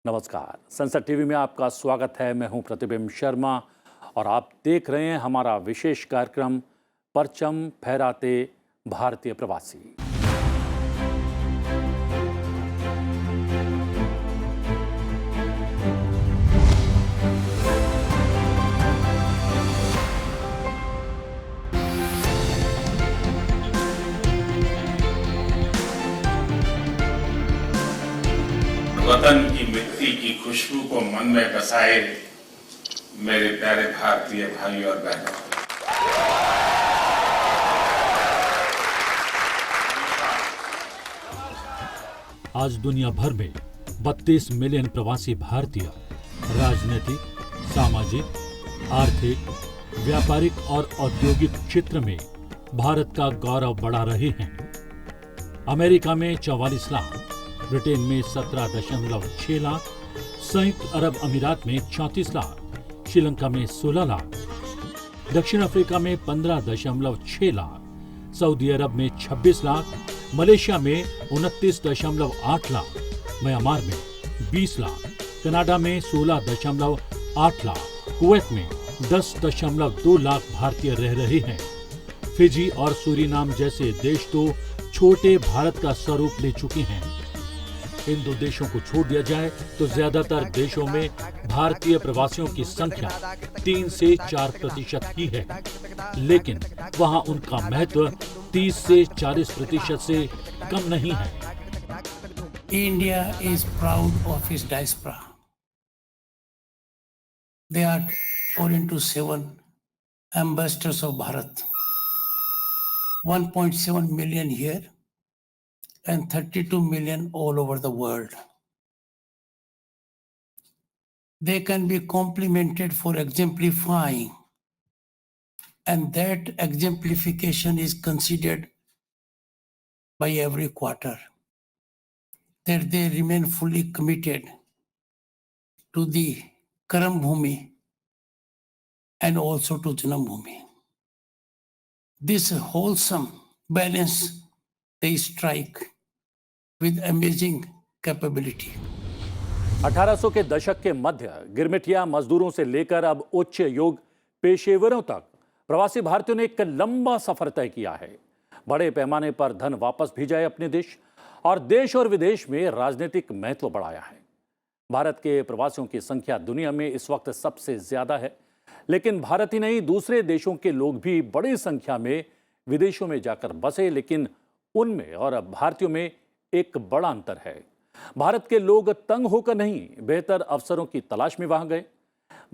नमस्कार। संसद टीवी में आपका स्वागत है। मैं हूं प्रतिबिंब शर्मा और आप देख रहे हैं हमारा विशेष कार्यक्रम परचम फहराते भारतीय प्रवासी। वतन की मिट्टी की खुशबू को मन में बसाए मेरे प्यारे भारतीय भाई और बहनों, आज दुनिया भर में 32 मिलियन प्रवासी भारतीय राजनीतिक, सामाजिक, आर्थिक, व्यापारिक और औद्योगिक क्षेत्र में भारत का गौरव बढ़ा रहे हैं। अमेरिका में 44 लाख, ब्रिटेन में 17.6 लाख, संयुक्त अरब अमीरात में 34 लाख, श्रीलंका में 16 लाख, दक्षिण अफ्रीका में 15.6 लाख, सऊदी अरब में 26 लाख, मलेशिया में 29.8 लाख, म्यांमार में 20 लाख, कनाडा में 16.8 लाख, कुवैत में 10.2 लाख भारतीय रह रहे हैं। फिजी और सूरीनाम जैसे देश तो छोटे भारत का स्वरूप ले चुके हैं। इन दो देशों को छोड़ दिया जाए तो ज्यादातर देशों में भारतीय प्रवासियों की संख्या 3 से 4% ही है, लेकिन वहां उनका महत्व 30 से 40% से कम नहीं है। India is proud of its diaspora. They are 4 into 7 ambassadors of Bharat. 1.7 million here and 32 million all over the world. They can be complimented for exemplifying, and that exemplification is considered by every quarter, that they remain fully committed to the Karam Bhumi and also to Janam Bhumi. This wholesome balance they strike with amazing capability. 1800 के दशक के मध्य गिरमिटिया मजदूरों से लेकर अब उच्च योग पेशेवरों तक प्रवासी भारतीयों ने एक लंबा सफर तय किया है। बड़े पैमाने पर धन वापस भेजा है अपने देश और विदेश में राजनीतिक महत्व बढ़ाया है। भारत के प्रवासियों की संख्या दुनिया में इस वक्त सबसे ज्यादा है, लेकिन भारत ही नहीं दूसरे देशों के लोग भी बड़ी संख्या में विदेशों में जाकर बसे, लेकिन उनमें और भारतीयों में एक बड़ा अंतर है। भारत के लोग तंग होकर नहीं, बेहतर अवसरों की तलाश में वहां गए।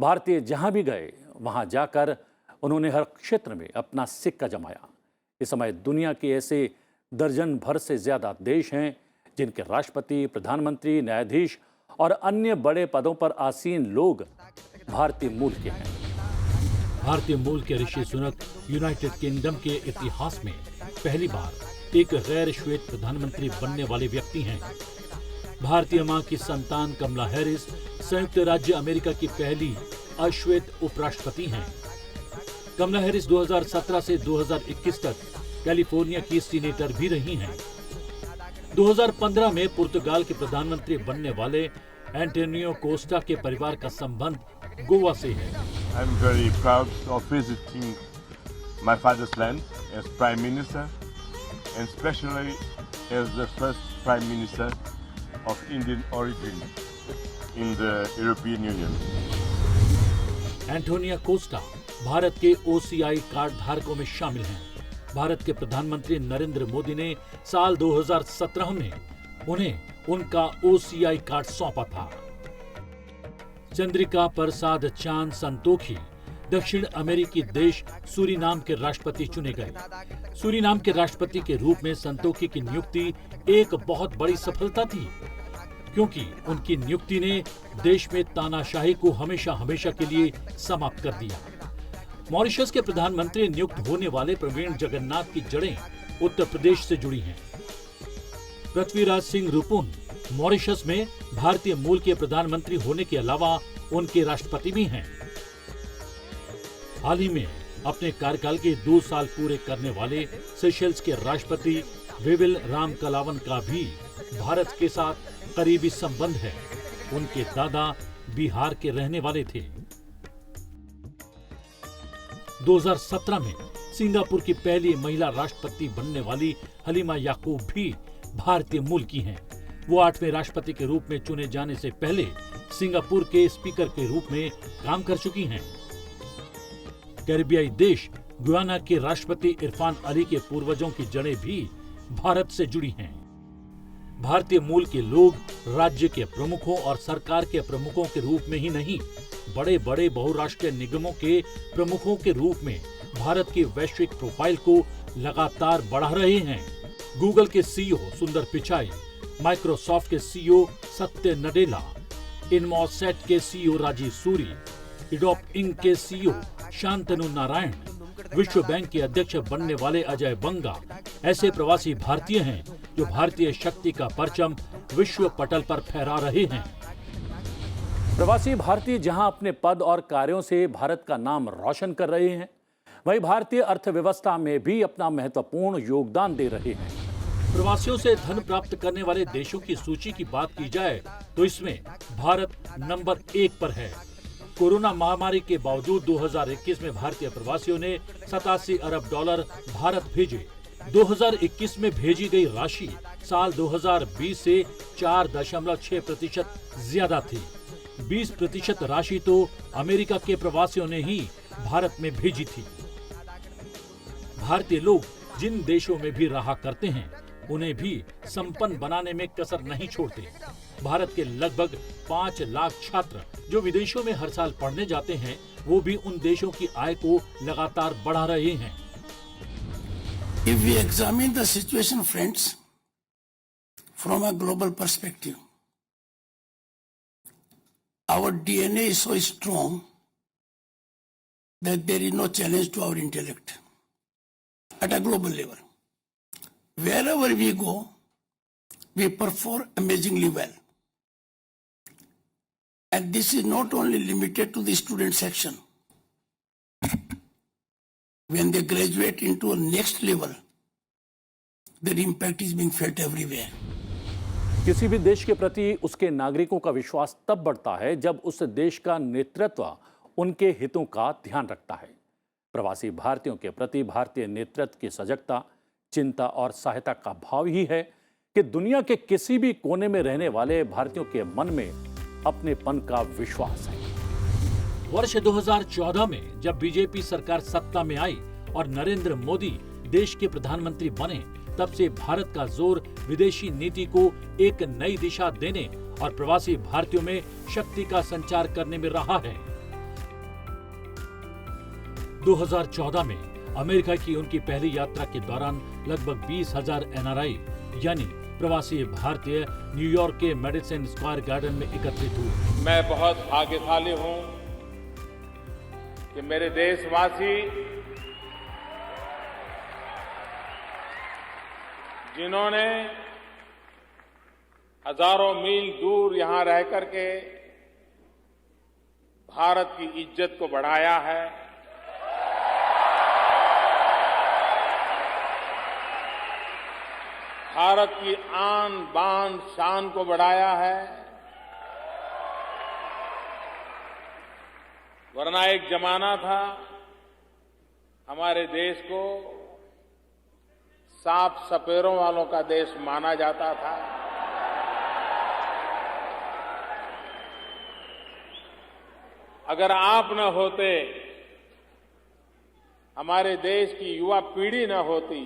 भारतीय जहां भी गए वहां जाकर उन्होंने हर क्षेत्र में अपना सिक्का जमाया। इस समय दुनिया के ऐसे दर्जन भर से ज्यादा देश हैं जिनके राष्ट्रपति, प्रधानमंत्री, न्यायाधीश और अन्य बड़े पदों पर आसीन लोग भारतीय मूल के हैं। भारतीय मूल के ऋषि सुनक यूनाइटेड किंगडम के इतिहास में पहली बार एक गैर श्वेत प्रधानमंत्री बनने वाले व्यक्ति हैं। भारतीय मां की संतान कमला हैरिस संयुक्त राज्य अमेरिका की पहली अश्वेत उपराष्ट्रपति हैं। कमला हैरिस 2017 से 2021 तक कैलिफोर्निया की सीनेटर भी रही हैं। 2015 में पुर्तगाल के प्रधानमंत्री बनने वाले एंटोनियो कोस्टा के परिवार का संबंध गोवा से है। I'm very proud of visiting my father's land as Prime Minister, and especially as the first Prime Minister of Indian origin in the European Union. Antonio Costa Bharat के OCI कार्ड धारकों में शामिल हैं। भारत के प्रधानमंत्री नरेंद्र मोदी ने साल 2017 में उन्हें उनका OCI कार्ड सौंपा था। चंद्रिका प्रसाद चांद संतोखी दक्षिण अमेरिकी देश सूरीनाम के राष्ट्रपति चुने गए। सूरीनाम के राष्ट्रपति के रूप में संतोखी की नियुक्ति एक बहुत बड़ी सफलता थी, क्योंकि उनकी नियुक्ति ने देश में तानाशाही को हमेशा हमेशा के लिए समाप्त कर दिया। मॉरिशस के प्रधानमंत्री नियुक्त होने वाले प्रवीण जगन्नाथ की जड़ें उत्तर प्रदेश से जुड़ी हैं। पृथ्वीराज सिंह रूपुन मॉरिशस में भारतीय मूल के प्रधानमंत्री होने के अलावा उनके राष्ट्रपति भी हैं। हाल ही में अपने कार्यकाल के 2 साल पूरे करने वाले सेशेल्स के राष्ट्रपति विविल रामकलावन का भी भारत के साथ करीबी संबंध है। उनके दादा बिहार के रहने वाले थे। 2017 में सिंगापुर की पहली महिला राष्ट्रपति बनने वाली हलीमा याकूब भी भारतीय मूल की हैं। वो 8वें राष्ट्रपति के रूप में चुने जाने से पहले सिंगापुर के स्पीकर के रूप में काम कर चुकी हैं। कैरिबियाई देश गुयाना के राष्ट्रपति इरफान अली के पूर्वजों की जड़ें भी भारत से जुड़ी हैं। भारतीय मूल के लोग राज्य के प्रमुखों और सरकार के प्रमुखों के रूप में ही नहीं, बड़े बड़े बहुराष्ट्रीय निगमों के प्रमुखों के रूप में भारत की वैश्विक प्रोफाइल को लगातार बढ़ा रहे हैं। गूगल के सीईओ सुंदर पिचाई, माइक्रोसॉफ्ट के सीईओ सत्य नडेला, इनमोसेट के CEO Rajeev Suri, Adobe Inc के सीईओ शांतनु नारायण, विश्व बैंक के अध्यक्ष बनने वाले अजय बंगा ऐसे प्रवासी भारतीय हैं जो भारतीय शक्ति का परचम विश्व पटल पर फहरा रहे हैं। प्रवासी भारतीय जहां अपने पद और कार्यों से भारत का नाम रोशन कर रहे हैं, वहीं भारतीय अर्थव्यवस्था में भी अपना महत्वपूर्ण योगदान दे रहे हैं। प्रवासियों से धन प्राप्त करने वाले देशों की सूची की बात की जाए तो इसमें भारत नंबर 1 पर है। कोरोना महामारी के बावजूद 2021 में भारतीय प्रवासियों ने 87 अरब डॉलर भारत भेजे। 2021 में भेजी गई राशि साल 2020 से 4.6% ज्यादा थी। 20% राशि तो अमेरिका के प्रवासियों ने ही भारत में भेजी थी। भारतीय लोग जिन देशों में भी रहा करते हैं, उन्हें भी संपन्न बनाने में कसर नहीं छोड़ते। भारत के लगभग 5 लाख छात्र जो विदेशों में हर साल पढ़ने जाते हैं, वो भी उन देशों की आय को लगातार बढ़ा रहे हैं। If we examine the situation, friends, from a global perspective, our DNA is so strong that there is no challenge to our intellect at a global level. Wherever we go, we perform amazingly well. And this is not only limited to the student section. When they graduate into a next level, their impact is being felt everywhere. किसी भी देश के प्रति उसके नागरिकों का विश्वास तब बढ़ता है जब उस देश का नेतृत्व उनके हितों का ध्यान रखता है। प्रवासी भारतीयों के प्रति भारतीय नेतृत्व की सजगता, चिंता और सहायता का भाव ही है कि दुनिया के किसी भी कोने में रहने वाले भारतीयों के मन में अपनेपन का विश्वास है। वर्ष 2014 में जब बीजेपी सरकार सत्ता में आई और नरेंद्र मोदी देश के प्रधानमंत्री बने, तब से भारत का जोर विदेशी नीति को एक नई दिशा देने और प्रवासी भारतीयों में शक्ति का संचार करने में रहा है। 2014 में अमेरिका की उनकी पहली यात्रा के दौरान लगभग 20,000 एनआरआई यानी प्रवासी भारतीय न्यूयॉर्क के मेडिसन स्क्वायर गार्डन में एकत्रित हुए। मैं बहुत भाग्यशाली हूं कि मेरे देशवासी जिन्होंने हजारों मील दूर यहां रह करके भारत की इज्जत को बढ़ाया है, भारत की आन बान शान को बढ़ाया है। वरना एक जमाना था हमारे देश को सांप सपेरों वालों का देश माना जाता था। अगर आप न होते, हमारे देश की युवा पीढ़ी न होती,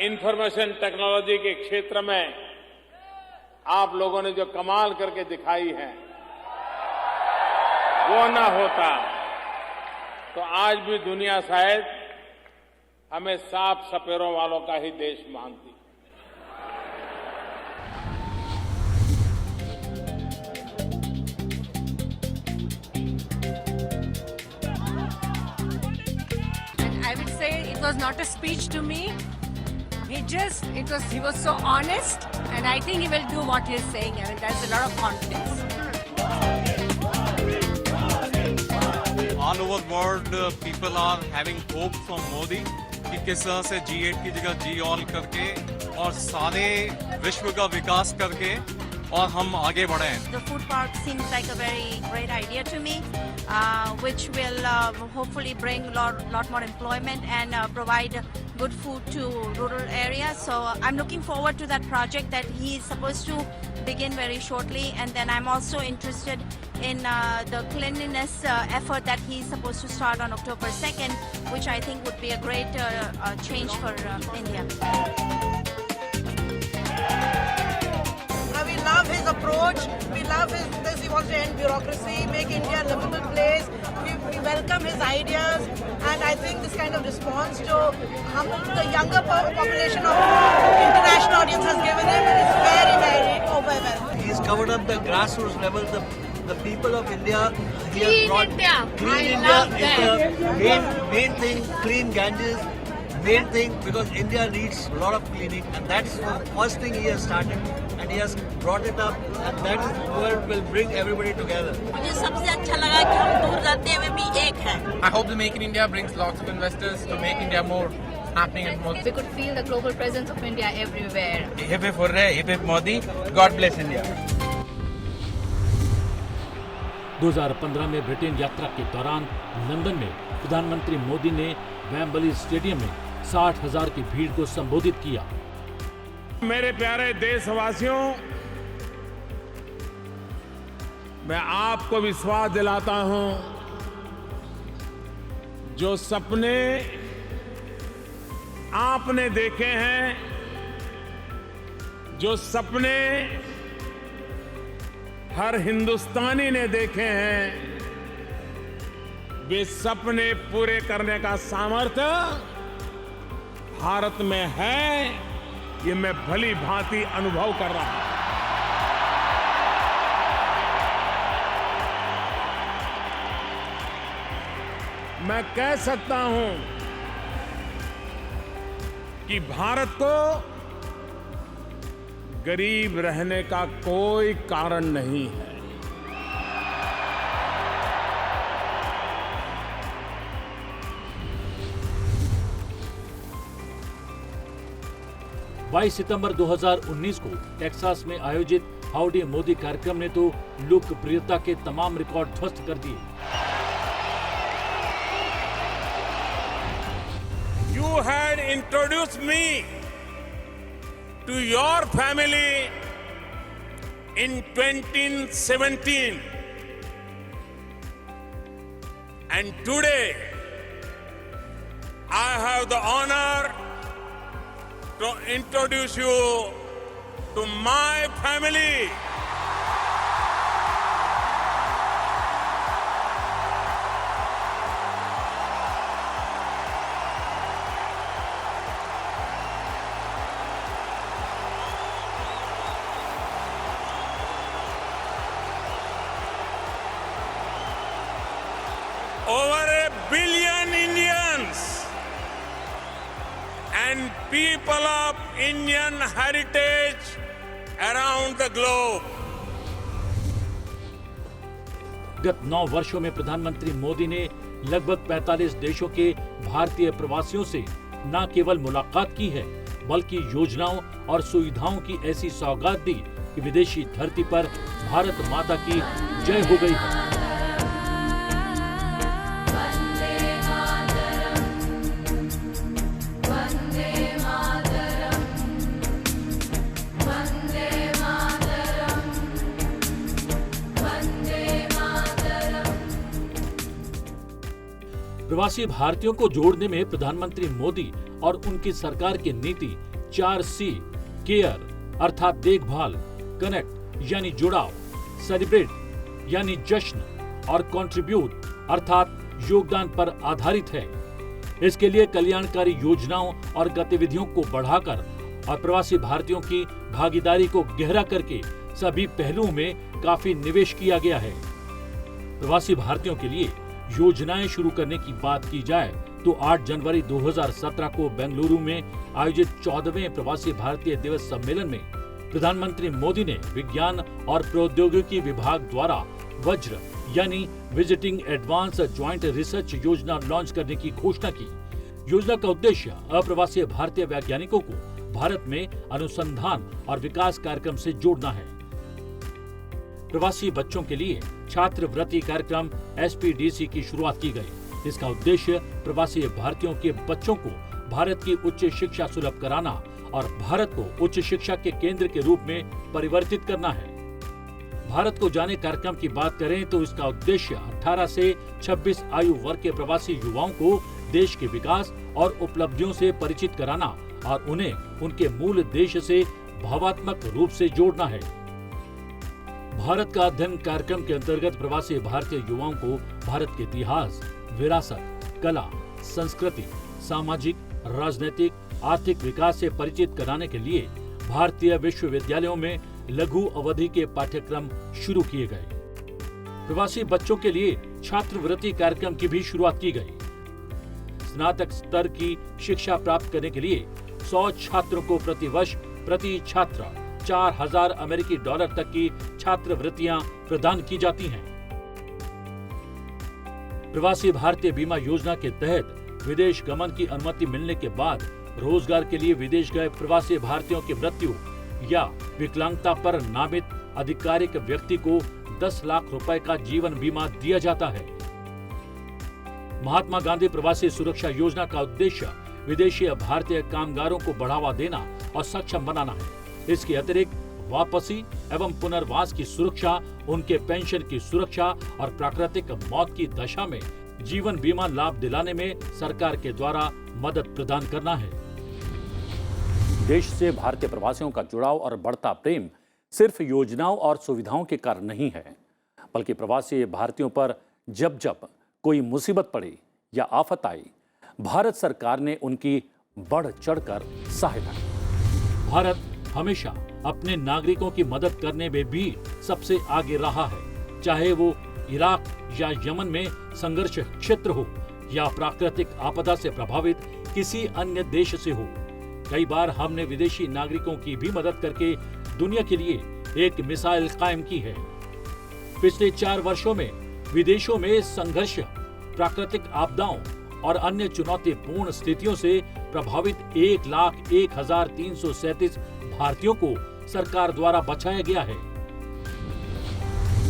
इंफॉर्मेशन टेक्नोलॉजी के क्षेत्र में आप लोगों ने जो कमाल करके दिखाई है, वो न होता तो आज भी दुनिया शायद हमें सांप सपेरों वालों का ही देश मानती। I would say it was not a speech to me. He was so honest, and I think he will do what he is saying. I mean, there's a lot of confidence. All over world, people are having hope from Modi कि किस तरह से G8 की जगह G all करके और सारे विश्व का विकास करके और हम आगे बढ़ें। The food park seems like a very great idea to me, which will hopefully bring lot more employment and provide good food to rural areas. So I'm looking forward to that project that he is supposed to begin very shortly. And then I'm also interested in the cleanliness effort that he is supposed to start on October 2nd, which I think would be a great change for India. We love his approach. We love this. He wants to end bureaucracy, make India a livable place. We welcome his ideas, and I think this kind of response to the younger population of international audience has given him is very, very overwhelming. He's covered up the grassroots level, the people of India. Clean India. Clean I India love is the main thing. Clean Ganges, main thing, because India needs a lot of cleaning, and that's the first thing he has started, and he has brought it up, and that is what will bring everybody together. मुझे सबसे अच्छा लगा कि हम दूर रहते हुए भी एक हैं. I hope the Make in India brings lots of investors to make India more happening and more. We could feel the global presence of India everywhere. Hip hip hooray, hip hip Modi, God bless India. 2015 में Britain यात्रा के दौरान London में प्रधानमंत्री मोदी ने Wembley stadium में 60,000 की भीड़ को संबोधित किया। मेरे प्यारे देशवासियों, मैं आपको विश्वास दिलाता हूं, जो सपने आपने देखे हैं, जो सपने हर हिंदुस्तानी ने देखे हैं, वे सपने पूरे करने का सामर्थ्य भारत में है, ये मैं भली भांति अनुभव कर रहा हूं। मैं कह सकता हूं कि भारत को गरीब रहने का कोई कारण नहीं है। 22 सितंबर 2019 को टेक्सास में आयोजित हाउडी मोदी कार्यक्रम ने तो लोकप्रियता के तमाम रिकॉर्ड ध्वस्त कर दिए। You had introduced me to your family in 2017, and today I have the honor to introduce you to my family. Over 1 billion Indians and people of Indian heritage around the globe. गत 9 वर्षों में प्रधानमंत्री मोदी ने लगभग 45 देशों के भारतीय प्रवासियों से न केवल मुलाकात की है, बल्कि योजनाओं और सुविधाओं की ऐसी सौगात दी कि विदेशी धरती पर भारत माता की जय हो गई है। प्रवासी भारतीयों को जोड़ने में प्रधानमंत्री मोदी और उनकी सरकार की नीति 4C केयर अर्थात देखभाल, कनेक्ट यानी जुड़ाव, सेलिब्रेट यानी जश्न और कंट्रीब्यूट अर्थात योगदान पर आधारित है। इसके लिए कल्याणकारी योजनाओं और गतिविधियों को बढ़ाकर और प्रवासी भारतीयों की भागीदारी को गहरा करके सभी पहलुओं में काफी निवेश किया गया है। प्रवासी भारतीयों के लिए योजनाएं शुरू करने की बात की जाए तो 8 जनवरी 2017 को बेंगलुरु में आयोजित 14वें प्रवासी भारतीय दिवस सम्मेलन में प्रधानमंत्री मोदी ने विज्ञान और प्रौद्योगिकी विभाग द्वारा वज्र यानी विजिटिंग एडवांस ज्वाइंट रिसर्च योजना लॉन्च करने की घोषणा की। योजना का उद्देश्य अप्रवासी भारतीय वैज्ञानिकों को भारत में अनुसंधान और विकास कार्यक्रम से जोड़ना है। प्रवासी बच्चों के लिए छात्रवृत्ति कार्यक्रम SPDC की शुरुआत की गई। इसका उद्देश्य प्रवासी भारतीयों के बच्चों को भारत की उच्च शिक्षा सुलभ कराना और भारत को उच्च शिक्षा के केंद्र के रूप में परिवर्तित करना है। भारत को जाने कार्यक्रम की बात करें तो इसका उद्देश्य 18 से 26 आयु वर्ग के प्रवासी युवाओं को देश के विकास और उपलब्धियों से परिचित कराना और उन्हें उनके मूल देश से भावात्मक रूप से जोड़ना है। भारत का अध्ययन कार्यक्रम के अंतर्गत प्रवासी भारतीय युवाओं को भारत के इतिहास, विरासत, कला, संस्कृति, सामाजिक, राजनीतिक, आर्थिक विकास से परिचित कराने के लिए भारतीय विश्वविद्यालयों में लघु अवधि के पाठ्यक्रम शुरू किए गए। प्रवासी बच्चों के लिए छात्रवृत्ति कार्यक्रम की भी शुरुआत की गई। स्नातक स्तर की शिक्षा प्राप्त करने के लिए 100 छात्रों को प्रतिवर्ष प्रति छात्र $4000 तक की छात्रवृत्तियां प्रदान की जाती हैं। प्रवासी भारतीय बीमा योजना के तहत विदेश गमन की अनुमति मिलने के बाद रोजगार के लिए विदेश गए प्रवासी भारतीयों की मृत्यु या विकलांगता पर नामित आधिकारिक व्यक्ति को 10 लाख रुपए का जीवन बीमा दिया जाता है। महात्मा गांधी प्रवासी सुरक्षा योजना का उद्देश्य विदेशी भारतीय कामगारों को बढ़ावा देना और सक्षम बनाना है। इसके अतिरिक्त वापसी एवं पुनर्वास की सुरक्षा, उनके पेंशन की सुरक्षा और प्राकृतिक मौत की दशा में जीवन बीमा लाभ दिलाने में सरकार के द्वारा मदद प्रदान करना है। देश से भारतीय प्रवासियों का जुड़ाव और बढ़ता प्रेम सिर्फ योजनाओं और सुविधाओं के कारण नहीं है, बल्कि प्रवासी भारतीयों पर जब जब कोई मुसीबत पड़ी या आफत आई, भारत सरकार ने उनकी बढ़ चढ़कर सहायता की। भारत हमेशा अपने नागरिकों की मदद करने में भी सबसे आगे रहा है, चाहे वो इराक या यमन में संघर्ष क्षेत्र हो या प्राकृतिक आपदा से प्रभावित किसी अन्य देश से हो। कई बार हमने विदेशी नागरिकों की भी मदद करके दुनिया के लिए एक मिसाल कायम की है। पिछले 4 वर्षों में विदेशों में संघर्ष, प्राकृतिक आपदाओं और अन्य चुनौतीपूर्ण स्थितियों से प्रभावित 1,01,337 भारतीयों को सरकार द्वारा बचाया गया है।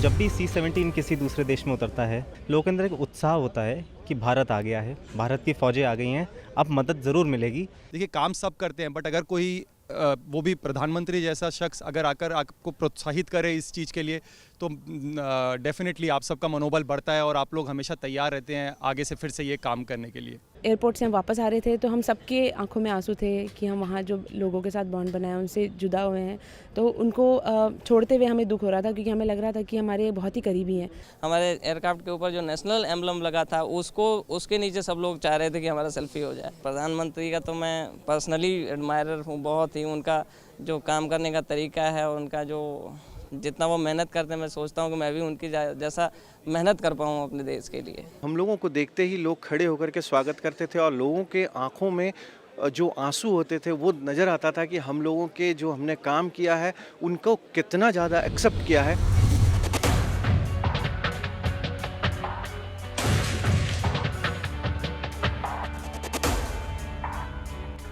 जब भी C-17 किसी दूसरे देश में उतरता है, लोगों के अंदर एक उत्साह होता है कि भारत आ गया है, भारत की फौजें आ गई हैं, अब मदद ज़रूर मिलेगी। देखिए, काम सब करते हैं, बट अगर कोई वो भी प्रधानमंत्री जैसा शख्स अगर आकर आपको प्रोत्साहित करे इस चीज़ के लिए, तो डेफिनेटली आप सबका मनोबल बढ़ता है और आप लोग हमेशा तैयार रहते हैं आगे से फिर से ये काम करने के लिए। एयरपोर्ट से हम वापस आ रहे थे तो हम सबके आंखों में आंसू थे कि हम वहाँ जो लोगों के साथ बॉन्ड बनाया उनसे जुदा हुए हैं, तो उनको छोड़ते हुए हमें दुख हो रहा था, क्योंकि हमें लग रहा था कि हमारे बहुत ही करीबी हैं। हमारे एयरक्राफ्ट के ऊपर जो नेशनल एम्बलम लगा था उसके नीचे सब लोग चाह रहे थे कि हमारा सेल्फी हो जाए। प्रधानमंत्री का तो मैं पर्सनली एडमायरर हूँ बहुत ही। उनका जो काम करने का तरीका है, उनका जो जितना वो मेहनत करते हैं, मैं सोचता हूँ कि मैं भी उनकी जैसा मेहनत कर पाऊँ अपने देश के लिए। हम लोगों को देखते ही लोग खड़े होकर के स्वागत करते थे और लोगों के आंखों में जो आंसू होते थे वो नज़र आता था कि हम लोगों के जो हमने काम किया है उनको कितना ज़्यादा एक्सेप्ट किया है।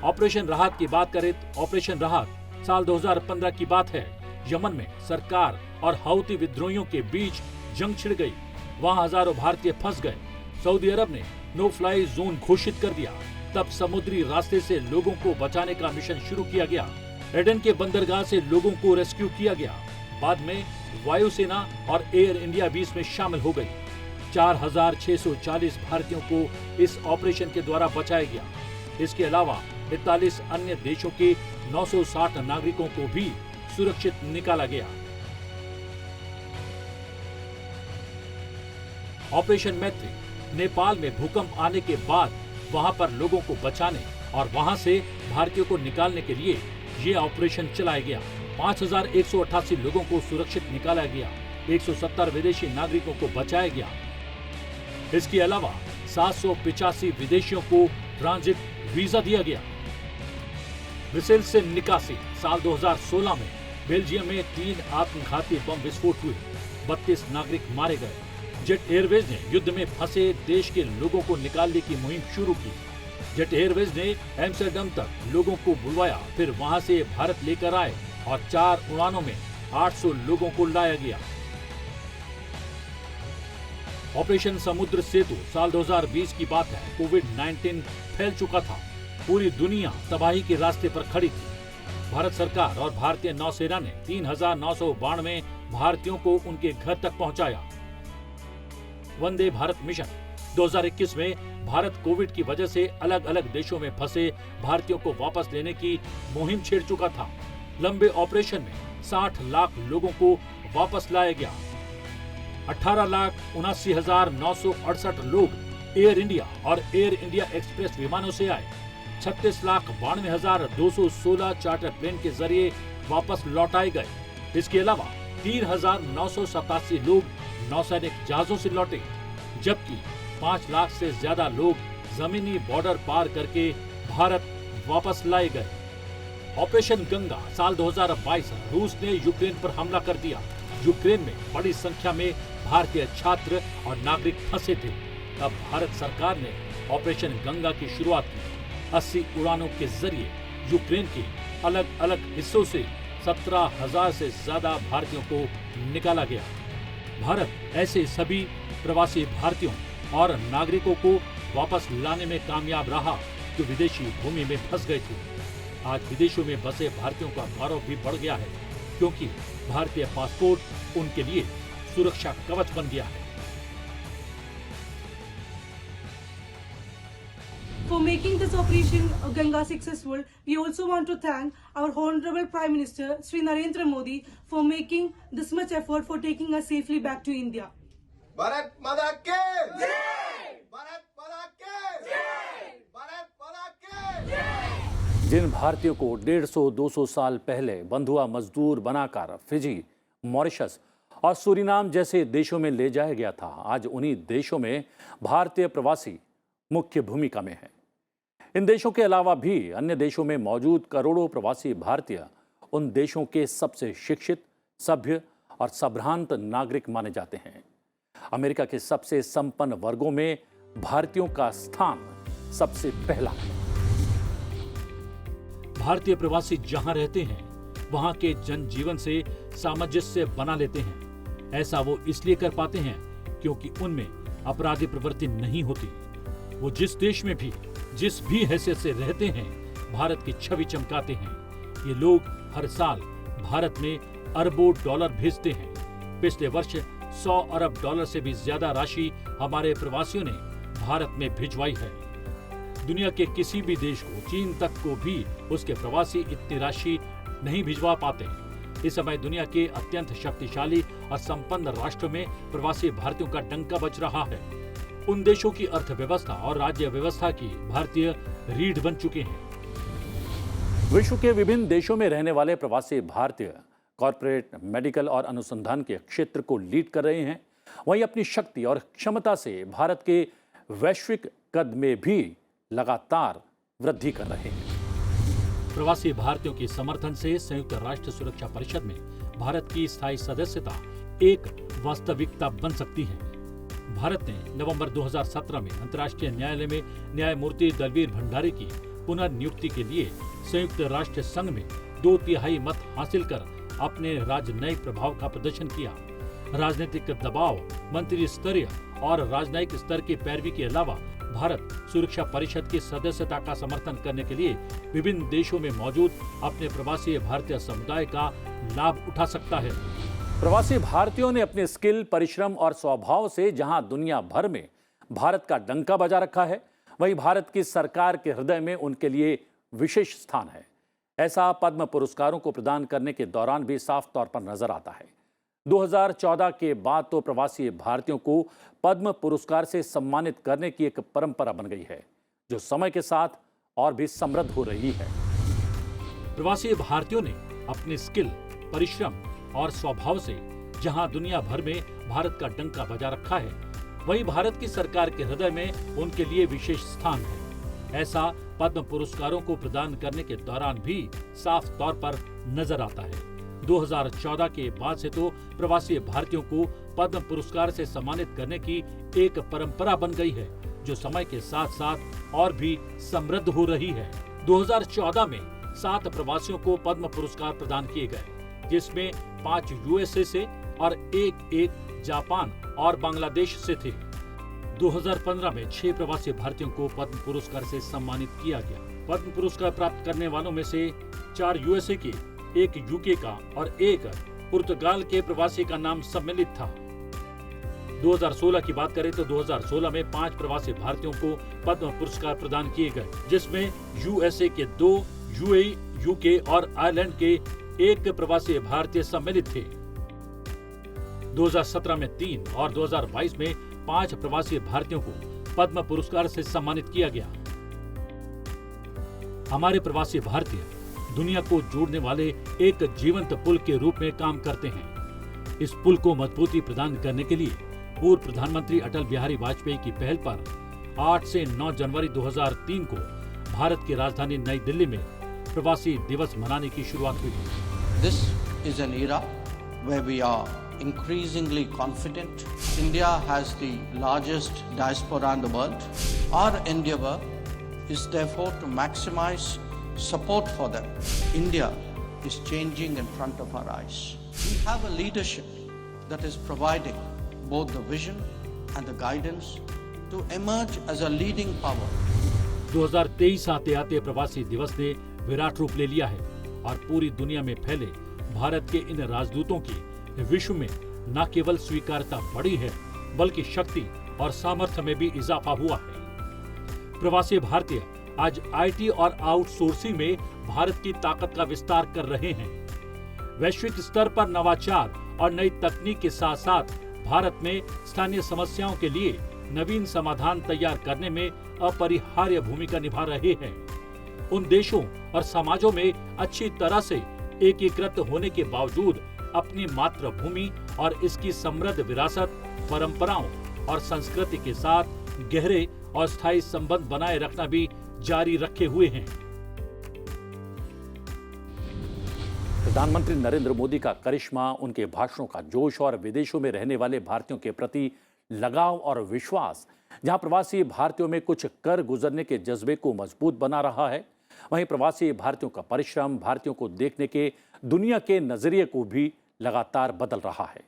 ऑपरेशन राहत की बात करें तो ऑपरेशन राहत साल 2015 की बात है। यमन में सरकार और हौती विद्रोहियों के बीच जंग छिड़ गई। वहां हजारों भारतीय फंस गए। सऊदी अरब ने नो फ्लाई जोन घोषित कर दिया। तब समुद्री रास्ते से लोगों को बचाने का मिशन शुरू किया गया। एडन के बंदरगाह से लोगों को रेस्क्यू किया गया। बाद में वायुसेना और एयर इंडिया भी इसमें शामिल हो गई। 4,640 भारतीयों को इस ऑपरेशन के द्वारा बचाया गया। इसके अलावा 41 अन्य देशों के 960 नागरिकों को भी सुरक्षित निकाला गया। ऑपरेशन मैत्री नेपाल में भूकंप आने के बाद वहां पर लोगों को बचाने और वहां से भारतीयों को निकालने के लिए ये ऑपरेशन चलाया गया। 5,188 लोगों को सुरक्षित निकाला गया। 170 विदेशी नागरिकों को बचाया गया। इसके अलावा 785 विदेशियों को ट्रांजिट वीजा दिया गया। ब्रिसेल से निकासी साल 2016 में बेल्जियम में 3 आत्मघाती बम विस्फोट हुए। 32 नागरिक मारे गए। जेट एयरवेज ने युद्ध में फंसे देश के लोगों को निकालने की मुहिम शुरू की। जेट एयरवेज ने एम्स्टर्डम तक लोगों को बुलवाया, फिर वहां से भारत लेकर आए और 4 उड़ानों में 800 लोगों को लाया गया। ऑपरेशन समुद्र सेतु साल 2020 की बात है। कोविड-19 फैल चुका था, पूरी दुनिया तबाही के रास्ते पर खड़ी थी। भारत सरकार और भारतीय नौसेना ने 3,992 भारतीयों को उनके घर तक पहुंचाया। वंदे भारत मिशन 2021 में भारत कोविड की वजह से अलग अलग देशों में फंसे भारतीयों को वापस लेने की मुहिम छेड़ चुका था। लंबे ऑपरेशन में 60 लाख लोगों को वापस लाया गया। 18,79,968 लोग एयर इंडिया और एयर इंडिया एक्सप्रेस विमानों से आए। 36,92,216 चार्टर प्लेन के जरिए वापस लौटाए गए। इसके अलावा 3,987 लोग नौसैनिक जहाजों से लौटे, जबकि 5 लाख से ज्यादा लोग जमीनी बॉर्डर पार करके भारत वापस लाए गए। ऑपरेशन गंगा साल 2022 रूस ने यूक्रेन पर हमला कर दिया। यूक्रेन में बड़ी संख्या में भारतीय छात्र और नागरिक फंसे थे। तब भारत सरकार ने ऑपरेशन गंगा की शुरुआत की। 80 उड़ानों के जरिए यूक्रेन के अलग अलग हिस्सों से 17,000 से ज्यादा भारतीयों को निकाला गया। भारत ऐसे सभी प्रवासी भारतीयों और नागरिकों को वापस लाने में कामयाब रहा जो विदेशी भूमि में फंस गए थे। आज विदेशों में बसे भारतीयों का गौरव भी बढ़ गया है, क्योंकि भारतीय पासपोर्ट उनके लिए सुरक्षा कवच बन गया है। For making this operation Ganga successful, we also want to thank our Honorable Prime Minister Sri Narendra Modi for making this much effort for taking us safely back to India. Bharat Mata ki jai! Bharat Mata ki jai! Bharat Mata ki jai! जिन भारतीयों को 150-200 साल पहले बंधुआ मजदूर बनाकर Fiji, Mauritius और Suriname जैसे देशों में ले जाया गया था, आज उन्हीं देशों में भारतीय प्रवासी मुख्य भूमिका में हैं। इन देशों के अलावा भी अन्य देशों में मौजूद करोड़ों प्रवासी भारतीय उन देशों के सबसे शिक्षित, सभ्य और संभ्रांत नागरिक माने जाते हैं। अमेरिका के सबसे संपन्न वर्गों में भारतीयों का स्थान सबसे पहला है। भारतीय प्रवासी जहां रहते हैं वहां के जनजीवन से सामंजस्य बना लेते हैं। ऐसा वो इसलिए कर पाते हैं क्योंकि उनमें अपराधी प्रवृत्ति नहीं होती। वो जिस देश में भी जिस भी हैसियत से रहते हैं भारत की छवि चमकाते हैं। ये लोग हर साल भारत में अरबों डॉलर भेजते हैं। पिछले वर्ष 100 अरब डॉलर से भी ज्यादा राशि हमारे प्रवासियों ने भारत में भिजवाई है। दुनिया के किसी भी देश को, चीन तक को भी उसके प्रवासी इतनी राशि नहीं भिजवा पाते। इस समय दुनिया के अत्यंत शक्तिशाली और संपन्न राष्ट्रों में प्रवासी भारतीयों का डंका बज रहा है। उन देशों की अर्थव्यवस्था और राज्य व्यवस्था की भारतीय रीढ़ बन चुके हैं। विश्व के विभिन्न देशों में रहने वाले प्रवासी भारतीय कॉरपोरेट, मेडिकल और अनुसंधान के क्षेत्र को लीड कर रहे हैं। वहीं अपनी शक्ति और क्षमता से भारत के वैश्विक कद में भी लगातार वृद्धि कर रहे हैं। प्रवासी भारतीयों के समर्थन से संयुक्त राष्ट्र सुरक्षा परिषद में भारत की स्थायी सदस्यता एक वास्तविकता बन सकती है। भारत ने नवंबर 2017 में अंतर्राष्ट्रीय न्यायालय में न्यायमूर्ति दलवीर भंडारी की पुनर्नियुक्ति के लिए संयुक्त राष्ट्र संघ में 2/3 मत हासिल कर अपने राजनयिक प्रभाव का प्रदर्शन किया। राजनीतिक दबाव, मंत्री स्तरीय और राजनयिक स्तर की पैरवी के अलावा भारत सुरक्षा परिषद की सदस्यता का समर्थन करने के लिए विभिन्न देशों में मौजूद अपने प्रवासी भारतीय समुदाय का लाभ उठा सकता है। प्रवासी भारतीयों ने अपने स्किल, परिश्रम और स्वभाव से जहां दुनिया भर में भारत का डंका बजा रखा है, वहीं भारत की सरकार के हृदय में उनके लिए विशेष स्थान है। ऐसा पद्म पुरस्कारों को प्रदान करने के दौरान भी साफ तौर पर नजर आता है। 2014 के बाद तो प्रवासी भारतीयों को पद्म पुरस्कार से सम्मानित करने की एक परंपरा बन गई है, जो समय के साथ और भी समृद्ध हो रही है। प्रवासी भारतीयों ने अपने स्किल, परिश्रम और स्वभाव से जहां दुनिया भर में भारत का डंका बजा रखा है, वहीं भारत की सरकार के हृदय में उनके लिए विशेष स्थान है। ऐसा पद्म पुरस्कारों को प्रदान करने के दौरान भी साफ तौर पर नजर आता है। 2014 के बाद से तो प्रवासी भारतीयों को पद्म पुरस्कार से सम्मानित करने की एक परंपरा बन गई है, जो समय के साथ साथ और भी समृद्ध हो रही है। 2014 में 7 प्रवासियों को पद्म पुरस्कार प्रदान किए गए, जिसमें 5 यूएसए से और एक जापान और बांग्लादेश से थे। 2015 में 6 प्रवासी भारतीयों को पद्म पुरस्कार से सम्मानित किया गया। पद्म पुरस्कार प्राप्त करने वालों में से 4 यूएसए के, 1 यूके का और 1 पुर्तगाल के प्रवासी का नाम सम्मिलित था। 2016 की बात करें तो 2016 में 5 प्रवासी भारतीयों को पद्म पुरस्कार प्रदान किए गए, जिसमें यूएसए के 2, यूएई, यूके और आयरलैंड के 1 प्रवासी भारतीय सम्मिलित थे। 2017 में 3 और 2022 में 5 प्रवासी भारतीयों को पद्म पुरस्कार से सम्मानित किया गया। हमारे प्रवासी भारतीय दुनिया को जोड़ने वाले एक जीवंत पुल के रूप में काम करते हैं। इस पुल को मजबूती प्रदान करने के लिए पूर्व प्रधानमंत्री अटल बिहारी वाजपेयी की पहल पर 8 से 9 जनवरी 2003 को भारत की राजधानी नई दिल्ली में प्रवासी दिवस मनाने की शुरुआत हुई। This is an era where we are increasingly confident. India has the largest diaspora in the world. Our endeavor is therefore to maximize support for them. India is changing in front of our eyes. We have a leadership that is providing both the vision and the guidance to emerge as a leading power. 2023 आते आते प्रवासी दिवस ने विराट रूप ले लिया है और पूरी दुनिया में फैले भारत के इन राजदूतों की विश्व में न केवल स्वीकार्यता बढ़ी है, बल्कि शक्ति और सामर्थ्य में भी इजाफा हुआ है। प्रवासी भारतीय आज आईटी और आउटसोर्सिंग में भारत की ताकत का विस्तार कर रहे हैं। वैश्विक स्तर पर नवाचार और नई तकनीक के साथ साथ भारत में स्थानीय समस्याओं के लिए नवीन समाधान तैयार करने में अपरिहार्य भूमिका निभा रहे हैं। उन देशों और समाजों में अच्छी तरह से एकीकृत होने के बावजूद अपनी मातृभूमि और इसकी समृद्ध विरासत, परंपराओं और संस्कृति के साथ गहरे और स्थायी संबंध बनाए रखना भी जारी रखे हुए हैं। प्रधानमंत्री नरेंद्र मोदी का करिश्मा, उनके भाषणों का जोश और विदेशों में रहने वाले भारतीयों के प्रति लगाव और विश्वास, जहां प्रवासी भारतीयों में कुछ कर गुजरने के जज्बे को मजबूत बना रहा है, वहीं प्रवासी भारतीयों का परिश्रम भारतीयों को देखने के दुनिया के नजरिए को भी लगातार बदल रहा है।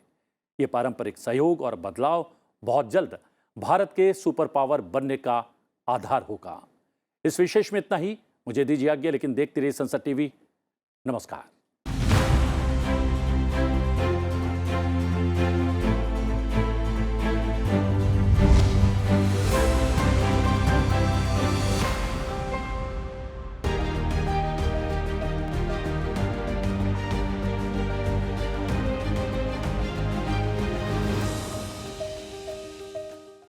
ये पारंपरिक सहयोग और बदलाव बहुत जल्द भारत के सुपर पावर बनने का आधार होगा। इस विशेष में इतना ही। मुझे दीजिए आज्ञा, लेकिन देखते रहिए संसद टीवी। नमस्कार।